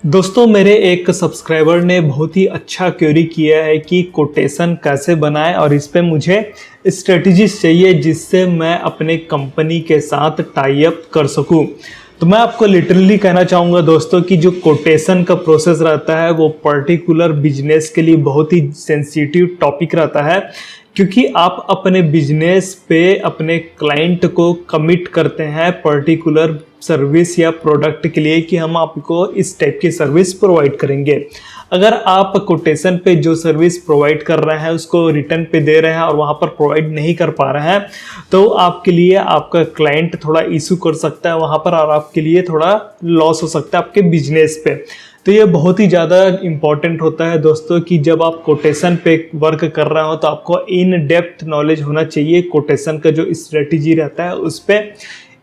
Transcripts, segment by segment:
दोस्तों मेरे एक सब्सक्राइबर ने बहुत ही अच्छा क्वेरी किया है कि कोटेशन कैसे बनाएं और इस पे मुझे स्ट्रेटजीज चाहिए जिससे मैं अपने कंपनी के साथ टाई अप कर सकूं। तो मैं आपको लिटरली कहना चाहूँगा दोस्तों कि जो कोटेशन का प्रोसेस रहता है वो पर्टिकुलर बिजनेस के लिए बहुत ही सेंसिटिव टॉपिक रहता है, क्योंकि आप अपने बिजनेस पे अपने क्लाइंट को कमिट करते हैं पर्टिकुलर सर्विस या प्रोडक्ट के लिए कि हम आपको इस टाइप की सर्विस प्रोवाइड करेंगे। अगर आप कोटेशन पे जो सर्विस प्रोवाइड कर रहे हैं उसको रिटर्न पे दे रहे हैं और वहाँ पर प्रोवाइड नहीं कर पा रहे हैं तो आपके लिए आपका क्लाइंट थोड़ा इशू कर सकता है वहाँ पर और आपके लिए थोड़ा लॉस हो सकता है आपके बिजनेस पे। तो ये बहुत ही ज़्यादा इम्पॉर्टेंट होता है दोस्तों कि जब आप कोटेशन पे वर्क कर रहे हो तो आपको इन डेप्थ नॉलेज होना चाहिए कोटेशन का जो स्ट्रेटजी रहता है उस पर।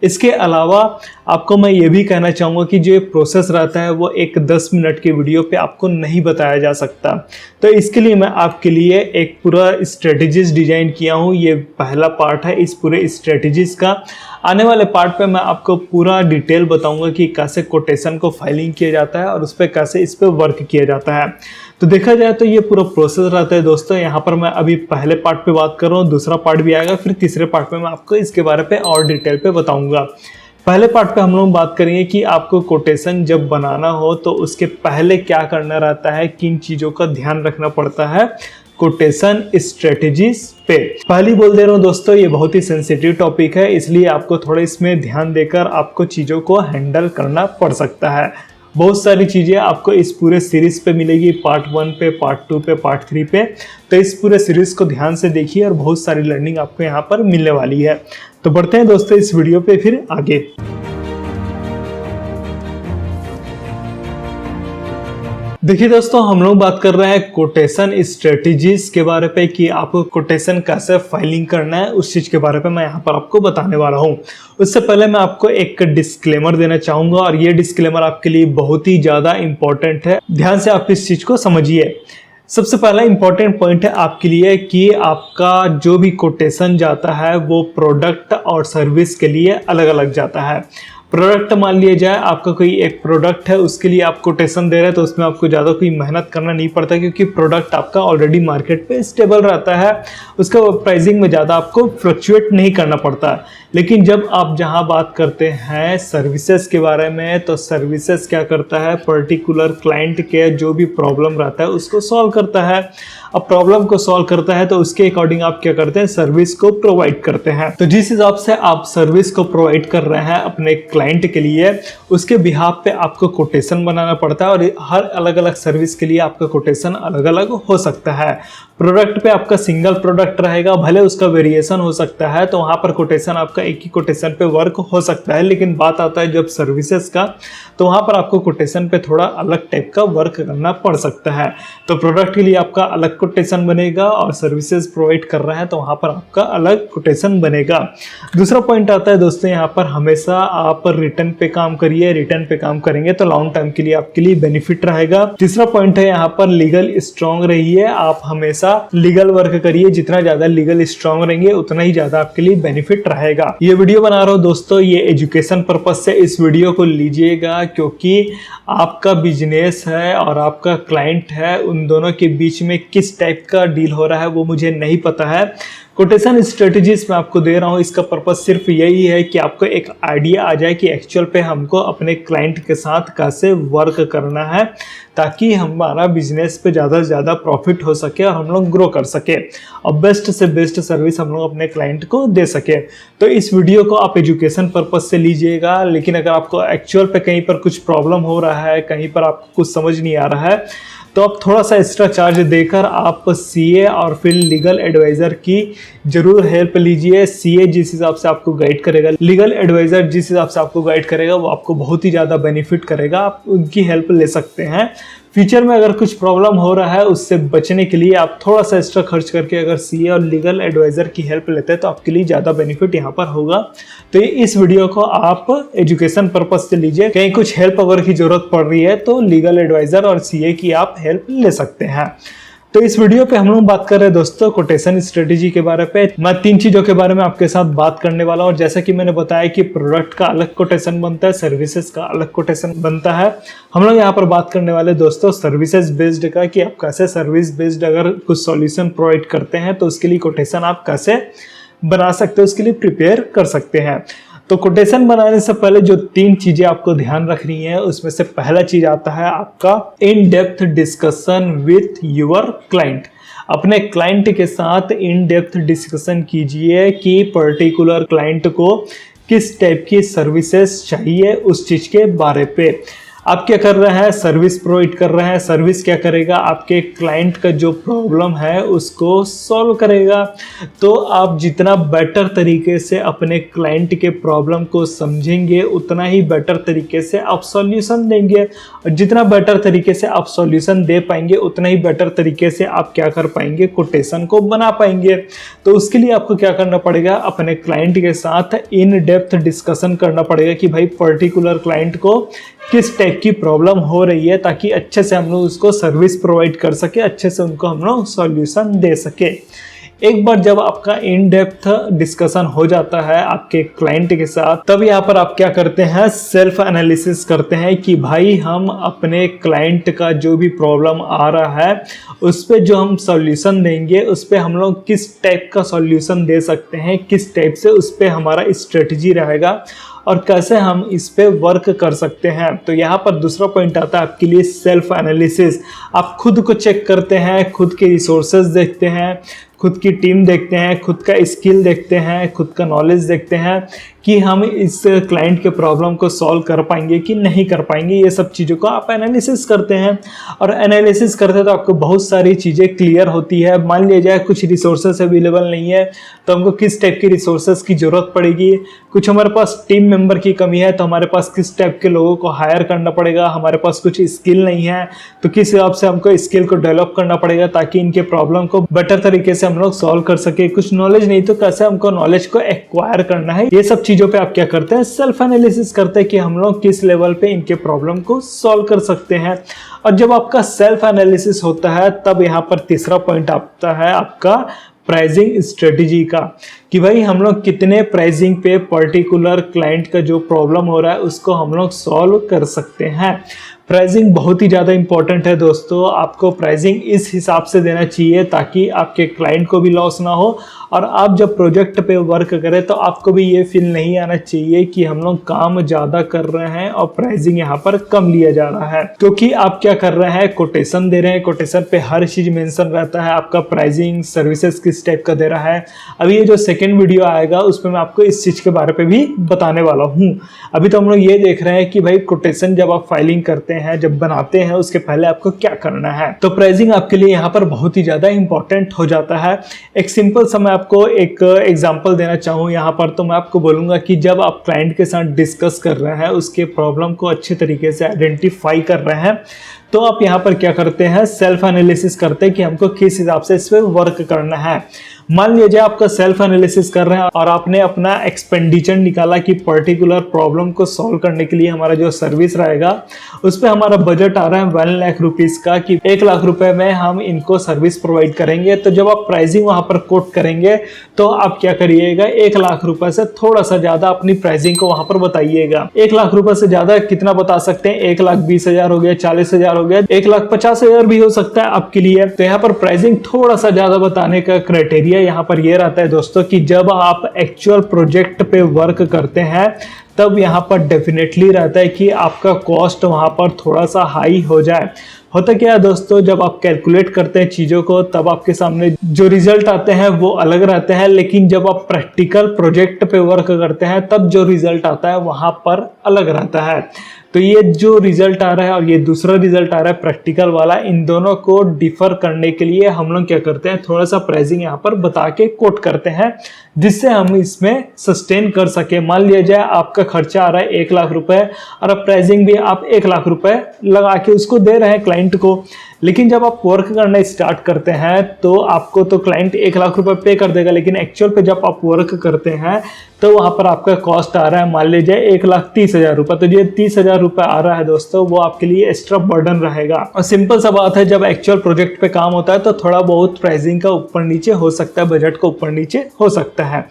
इसके अलावा आपको मैं ये भी कहना चाहूँगा कि जो प्रोसेस रहता है वो एक 10 मिनट की वीडियो पे आपको नहीं बताया जा सकता। तो इसके लिए मैं आपके लिए एक पूरा स्ट्रेटजीज डिजाइन किया हूँ। ये पहला पार्ट है इस पूरे स्ट्रेटजीज का। आने वाले पार्ट पे मैं आपको पूरा डिटेल बताऊंगा कि कैसे कोटेशन को फाइलिंग किया जाता है और उस पर कैसे इस पर वर्क किया जाता है। तो देखा जाए तो ये पूरा प्रोसेस रहता है दोस्तों। यहाँ पर मैं अभी पहले पार्ट पे बात कर रहा हूँ, दूसरा पार्ट भी आएगा, फिर तीसरे पार्ट में मैं आपको इसके बारे पे और डिटेल पे बताऊंगा। पहले पार्ट पे हम लोग बात करेंगे कि आपको कोटेशन जब बनाना हो तो उसके पहले क्या करना रहता है, किन चीज़ों का ध्यान रखना पड़ता है कोटेशन स्ट्रेटजीज पे। पहले बोल दे रहा हूँ दोस्तों ये बहुत ही सेंसिटिव टॉपिक है, इसलिए आपको थोड़ा इसमें ध्यान देकर आपको चीज़ों को हैंडल करना पड़ सकता है। बहुत सारी चीज़ें आपको इस पूरे सीरीज पे मिलेगी, पार्ट 1 पे, पार्ट 2 पे, पार्ट 3 पे। तो इस पूरे सीरीज को ध्यान से देखिए और बहुत सारी लर्निंग आपको यहाँ पर मिलने वाली है। तो बढ़ते हैं दोस्तों इस वीडियो पे फिर आगे। देखिए दोस्तों हम लोग बात कर रहे हैं कोटेशन स्ट्रेटजीज के बारे पे कि आपको कोटेशन कैसे फाइलिंग करना है, उस चीज़ के बारे पे मैं यहाँ पर आपको बताने वाला हूँ। उससे पहले मैं आपको एक डिस्क्लेमर देना चाहूँगा और ये डिस्क्लेमर आपके लिए बहुत ही ज़्यादा इम्पोर्टेंट है। ध्यान से आप इस चीज़ को समझिए। सबसे पहला इम्पोर्टेंट पॉइंट है आपके लिए कि आपका जो भी कोटेशन जाता है वो प्रोडक्ट और सर्विस के लिए अलग अलग जाता है। प्रोडक्ट मान लिया जाए आपका कोई एक प्रोडक्ट है, उसके लिए आप कोटेशन दे रहे हैं तो उसमें आपको ज़्यादा कोई मेहनत करना नहीं पड़ता क्योंकि प्रोडक्ट आपका ऑलरेडी मार्केट पे स्टेबल रहता है, उसका प्राइसिंग में ज़्यादा आपको फ्लक्चुएट नहीं करना पड़ता। लेकिन जब आप जहाँ बात करते हैं सर्विसेज के बारे में तो सर्विसेज क्या करता है, पर्टिकुलर क्लाइंट के जो भी प्रॉब्लम रहता है उसको सॉल्व करता है। अब प्रॉब्लम को सॉल्व करता है तो उसके अकॉर्डिंग आप क्या करते हैं, सर्विस को प्रोवाइड करते हैं। तो जिस हिसाब से आप सर्विस को प्रोवाइड कर रहे हैं अपने क्लाइंट के लिए उसके बिहाफ पे आपको कोटेशन बनाना पड़ता है और हर अलग अलग सर्विस के लिए आपका कोटेशन अलग अलग हो सकता है। प्रोडक्ट पे आपका सिंगल प्रोडक्ट रहेगा, भले उसका वेरिएशन हो सकता है तो वहाँ पर कोटेशन आपका एक ही कोटेशन पे वर्क हो सकता है। लेकिन बात आता है जब सर्विसेज का तो वहाँ पर आपको कोटेशन पे थोड़ा अलग टाइप का वर्क करना पड़ सकता है। तो प्रोडक्ट के लिए आपका अलग कोटेशन बनेगा और सर्विसेज प्रोवाइड कर रहे हैं तो वहाँ पर आपका अलग कोटेशन बनेगा। दूसरा पॉइंट आता है दोस्तों यहाँ पर हमेशा आप रिटर्न पे काम करिए। रिटर्न पे काम करेंगे तो लॉन्ग टर्म के लिए आपके लिए बेनिफिट रहेगा। तीसरा पॉइंट है यहाँ पर लीगल स्ट्रांग रहिए। आप हमेशा लीगल वर्क करिए, जितना ज्यादा लीगल स्ट्रांग रहेंगे उतना ही ज्यादा आपके लिए बेनिफिट रहेगा। ये वीडियो बना रहा हूँ दोस्तों ये एजुकेशन पर्पज से इस वीडियो को लीजिएगा, क्योंकि आपका बिजनेस है और आपका क्लाइंट है, उन दोनों के बीच में किस टाइप का डील हो रहा है वो मुझे नहीं पता है। कोटेशन स्ट्रेटजीज मैं आपको दे रहा हूँ, इसका पर्पज सिर्फ यही है कि आपको एक आइडिया आ जाए कि एक्चुअल पे हमको अपने क्लाइंट के साथ कैसे वर्क करना है ताकि हमारा बिजनेस पे ज़्यादा से ज़्यादा प्रॉफिट हो सके और हम लोग ग्रो कर सके और बेस्ट से बेस्ट सर्विस हम लोग अपने क्लाइंट को दे सके। तो इस वीडियो को आप एजुकेशन पर्पज से लीजिएगा, लेकिन अगर आपको एक्चुअल पे कहीं पर कुछ प्रॉब्लम हो रहा है, कहीं पर आपको कुछ समझ नहीं आ रहा है तो आप थोड़ा सा एक्स्ट्रा चार्ज देकर आप सीए और फिर लीगल एडवाइज़र की जरूर हेल्प लीजिए। सीए जिस हिसाब से आपको गाइड करेगा, लीगल एडवाइज़र जिस हिसाब से आपको गाइड करेगा वो आपको बहुत ही ज़्यादा बेनिफिट करेगा, आप उनकी हेल्प ले सकते हैं। फ्यूचर में अगर कुछ प्रॉब्लम हो रहा है उससे बचने के लिए आप थोड़ा सा एक्स्ट्रा खर्च करके अगर सीए और लीगल एडवाइज़र की हेल्प लेते हैं तो आपके लिए ज़्यादा बेनिफिट यहाँ पर होगा। तो इस वीडियो को आप एजुकेशन पर्पज से लीजिए, कहीं कुछ हेल्प अगर की ज़रूरत पड़ रही है तो लीगल एडवाइज़र और सीए की आप हेल्प ले सकते हैं। तो इस वीडियो पे हम लोग बात कर रहे हैं दोस्तों कोटेशन स्ट्रेटेजी के बारे पे। मैं 3 चीजों के बारे में आपके साथ बात करने वाला हूँ। और जैसा कि मैंने बताया कि प्रोडक्ट का अलग कोटेशन बनता है, सर्विसेज का अलग कोटेशन बनता है। हम लोग यहाँ पर बात करने वाले दोस्तों सर्विसेज बेस्ड का, कि आप कैसे सर्विस बेस्ड अगर कुछ सॉल्यूशन प्रोवाइड करते हैं तो उसके लिए कोटेशन आप कैसे बना सकते हो, उसके लिए प्रिपेयर कर सकते हैं। तो कोटेशन बनाने से पहले जो 3 चीजें आपको ध्यान रखनी है, उसमें से पहला चीज आता है आपका in depth discussion with your client. अपने क्लाइंट के साथ इन डेप्थ डिस्कशन कीजिए कि पर्टिकुलर क्लाइंट को किस टाइप की सर्विसेज चाहिए, उस चीज के बारे पे। आप क्या कर रहे हैं, सर्विस प्रोवाइड कर रहे हैं। सर्विस क्या करेगा, आपके क्लाइंट का जो प्रॉब्लम है उसको सॉल्व करेगा। तो आप जितना बेटर तरीके से अपने क्लाइंट के प्रॉब्लम को समझेंगे, उतना ही बेटर तरीके से आप सॉल्यूशन देंगे। और जितना बेटर तरीके से आप सॉल्यूशन दे पाएंगे, उतना ही बेटर तरीके से आप क्या कर पाएंगे, कोटेशन को बना पाएंगे। तो उसके लिए आपको क्या करना पड़ेगा, अपने क्लाइंट के साथ इन डेप्थ डिस्कशन करना पड़ेगा कि भाई पर्टिकुलर क्लाइंट को किस टाइप की प्रॉब्लम हो रही है, ताकि अच्छे से हम लोग उसको सर्विस प्रोवाइड कर सके, अच्छे से उनको हम लोग सॉल्यूशन दे सके। एक बार जब आपका इन डेप्थ डिस्कशन हो जाता है आपके क्लाइंट के साथ, तब यहाँ पर आप क्या करते हैं, सेल्फ एनालिसिस करते हैं कि भाई हम अपने क्लाइंट का जो भी प्रॉब्लम आ रहा है उस पर जो हम सॉल्यूशन देंगे, उस पर हम लोग किस टाइप का सॉल्यूशन दे सकते हैं, किस टाइप से उस पर हमारा स्ट्रेटजी रहेगा और कैसे हम इस पे वर्क कर सकते हैं। तो यहाँ पर दूसरा पॉइंट आता है आपके लिए सेल्फ एनालिसिस। आप खुद को चेक करते हैं, खुद के रिसोर्सेज देखते हैं, खुद की टीम देखते हैं, खुद का स्किल देखते हैं, खुद का नॉलेज देखते हैं कि हम इस क्लाइंट के प्रॉब्लम को सॉल्व कर पाएंगे कि नहीं कर पाएंगे। ये सब चीज़ों को आप एनालिसिस करते हैं। और एनालिसिस करते तो आपको बहुत सारी चीज़ें क्लियर होती है। मान लिया जाए कुछ रिसोर्सेज अवेलेबल नहीं है तो हमको किस टाइप की रिसोर्सेज की ज़रूरत पड़ेगी। कुछ हमारे पास टीम मेंबर की कमी है तो हमारे पास किस टाइप के लोगों को हायर करना पड़ेगा। हमारे पास कुछ स्किल नहीं है तो किस हिसाब से हमको स्किल को डेवलप करना पड़ेगा ताकि इनके प्रॉब्लम को बेटर तरीके से हम लोग सॉल्व कर सके। कुछ नॉलेज नहीं तो कैसे हमको नॉलेज को एक्वायर करना है। ये सब चीज़ों पे आप क्या करते हैं, सेल्फ एनालिसिस करते हैं कि हम लोग किस लेवल पे इनके प्रॉब्लम को सॉल्व कर सकते हैं। और जब आपका सेल्फ एनालिसिस होता है तब यहाँ पर तीसरा पॉइंट आता है आपका प्राइसिंग स्ट्रेटेजी का, कि भाई हम लोग कितने प्राइसिंग पे पर्टिकुलर क्लाइंट का जो प्रॉब्लम हो रहा है उसको हम लोग सॉल्व कर सकते हैं। प्राइसिंग बहुत ही ज़्यादा इंपॉर्टेंट है दोस्तों। आपको प्राइसिंग इस हिसाब से देना चाहिए ताकि आपके क्लाइंट को भी लॉस ना हो और आप जब प्रोजेक्ट पे वर्क करें तो आपको भी ये फील नहीं आना चाहिए कि हम लोग काम ज़्यादा कर रहे हैं और प्राइसिंग यहाँ पर कम लिया जा रहा है। क्योंकि आप क्या कर रहे हैं, कोटेशन दे रहे हैं, कोटेशन पे हर चीज़ मेंशन रहता है, आपका प्राइसिंग सर्विसेज किस टाइप का दे रहा है। अभी ये जो सेकेंड वीडियो आएगा उसमें मैं आपको इस चीज़ के बारे पे भी बताने वाला हूँ। अभी तो हम लोग ये देख रहे हैं कि भाई कोटेशन जब आप फाइलिंग करते हैं, जब बनाते हैं, उसके पहले आपको क्या करना है। तो प्राइसिंग आपके लिए यहाँ पर बहुत ही ज़्यादा इंपॉर्टेंट हो जाता है। एक सिंपल सा मैं आपको एक एग्जांपल देना चाहूँ यहाँ पर, तो मैं आपको बोलूँगा कि जब आप क्लाइंट के साथ डिस्कस कर रहे हैं, उसके प्रॉब्लम को अच्छे तरीके से आइडेंटिफाई कर रहे हैं, तो आप यहाँ पर क्या करते हैं, सेल्फ एनालिसिस करते हैं कि हमको किस हिसाब से इस पर वर्क करना है। मान लीजिए आपका सेल्फ एनालिसिस कर रहे हैं और आपने अपना एक्सपेंडिचर निकाला कि पर्टिकुलर प्रॉब्लम को सॉल्व करने के लिए हमारा जो सर्विस रहेगा उस पर हमारा बजट आ रहा है 1 लाख रुपीस का, कि 1 लाख रुपए में हम इनको सर्विस प्रोवाइड करेंगे। तो जब आप प्राइसिंग वहां पर कोट करेंगे तो आप क्या करिएगा, 1 लाख रुपए से थोड़ा सा ज्यादा अपनी प्राइसिंग को वहां पर बताइएगा। 1 लाख रुपए से ज्यादा कितना बता सकते हैं, 1,20,000 हो गया, 40,000 हो गया, 1,50,000 भी हो सकता है आपके लिए। तो यहाँ पर प्राइसिंग थोड़ा सा ज्यादा बताने का क्राइटेरिया यहाँ पर ये रहता है दोस्तों कि जब आप एक्चुअल प्रोजेक्ट पे वर्क करते हैं तब यहाँ पर डेफिनेटली रहता है कि आपका कॉस्ट वहाँ पर थोड़ा सा हाई हो जाए। होता क्या है दोस्तों, जब आप कैलकुलेट करते हैं चीज़ों को तब आपके सामने जो रिजल्ट आते हैं वो अलग रहते हैं, लेकिन जब आप प्रैक्टिकल प्रोजेक्ट पे वर्क करते हैं तब जो रिजल्ट आता है वहाँ पर अलग रहता है। तो ये जो रिजल्ट आ रहा है और ये दूसरा रिजल्ट आ रहा है प्रैक्टिकल वाला, इन दोनों को डिफर करने के लिए हम लोग क्या करते हैं, थोड़ा सा प्राइसिंग यहाँ पर बता के कोट करते हैं, जिससे हम इसमें सस्टेन कर सके। मान लिया जाए आपका खर्चा आ रहा है 1 लाख रुपए और अब प्राइसिंग भी आप 1 लाख रुपए लगा के उसको दे रहे हैं क्लाइंट को, लेकिन जब आप वर्क करना स्टार्ट करते हैं तो आपको तो क्लाइंट 1 लाख रुपए पे कर देगा, लेकिन एक्चुअल पे जब आप वर्क करते हैं तो वहां पर आपका कॉस्ट आ रहा है मान लीजिए 1,30,000 रुपए। तो ये 30,000 रुपए आ रहा है दोस्तों, वो आपके लिए एक्स्ट्रा बर्डन रहेगा। और सिंपल सा बात है, जब एक्चुअल प्रोजेक्ट पे काम होता है तो थोड़ा बहुत प्राइसिंग का ऊपर नीचे हो सकता है, बजट का ऊपर नीचे हो सकता है।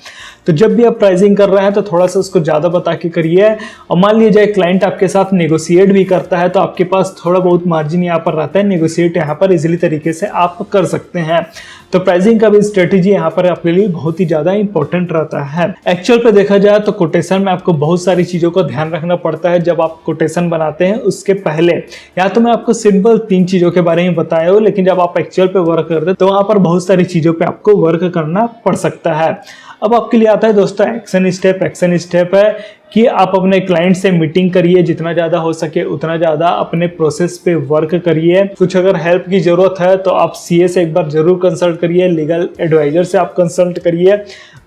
तो जब भी आप प्राइसिंग कर रहे हैं तो थोड़ा सा उसको ज्यादा बता के करिए। और मान लीजिए क्लाइंट आपके साथ नेगोशिएट भी करता है तो आपके पास थोड़ा बहुत मार्जिन यहाँ पर रहता है, नेगोशिएट यहाँ पर इजीली तरीके से आप कर सकते हैं। तो प्राइसिंग का भी स्ट्रेटेजी यहाँ पर आपके लिए बहुत ही ज्यादा इंपॉर्टेंट रहता है। एक्चुअल पे देखा जाए तो कोटेशन में आपको बहुत सारी चीजों का ध्यान रखना पड़ता है जब आप कोटेशन बनाते हैं उसके पहले। या तो मैं आपको सिंपल 3 चीजों के बारे में बताया हूँ, लेकिन जब आप एक्चुअल पे वर्क करते हैं तो वहां पर बहुत सारी चीजों पे आपको वर्क करना पड़ सकता है। अब आपके लिए आता है दोस्तों एक्शन स्टेप। एक्शन स्टेप है कि आप अपने क्लाइंट से मीटिंग करिए, जितना ज़्यादा हो सके उतना ज़्यादा अपने प्रोसेस पे वर्क करिए। कुछ अगर हेल्प की ज़रूरत है तो आप सीए से एक बार जरूर कंसल्ट करिए, लीगल एडवाइजर से आप कंसल्ट करिए,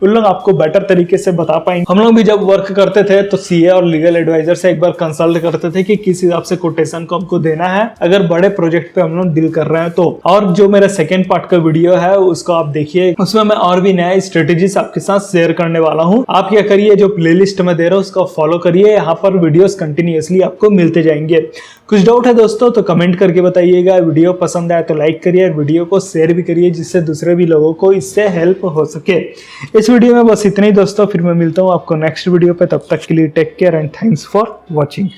उन लोग आपको बेटर तरीके से बता पाएंगे। हम लोग भी जब वर्क करते थे तो सीए और लीगल एडवाइजर से एक बार कंसल्ट करते थे कि किस हिसाब से कोटेशन को हमको देना है अगर बड़े प्रोजेक्ट पे हम लोग डील कर रहे हैं तो। और जो मेरा सेकेंड पार्ट का वीडियो है उसको आप देखिए, उसमें मैं और भी नया स्ट्रेटेजीज आपके साथ शेयर करने वाला हूँ। आप क्या करिए, जो प्लेलिस्ट में दे रहा हूँ उसको फॉलो करिए, यहाँ पर वीडियोस कंटिन्यूअसली आपको मिलते जाएंगे। कुछ डाउट है दोस्तों तो कमेंट करके बताइएगा। वीडियो पसंद आए तो लाइक करिए, वीडियो को शेयर भी करिए जिससे दूसरे भी लोगों को इससे हेल्प हो सके। इस वीडियो में बस इतना ही दोस्तों, फिर मैं मिलता हूँ आपको नेक्स्ट वीडियो पे। तब तक के लिए take care and thanks for watching.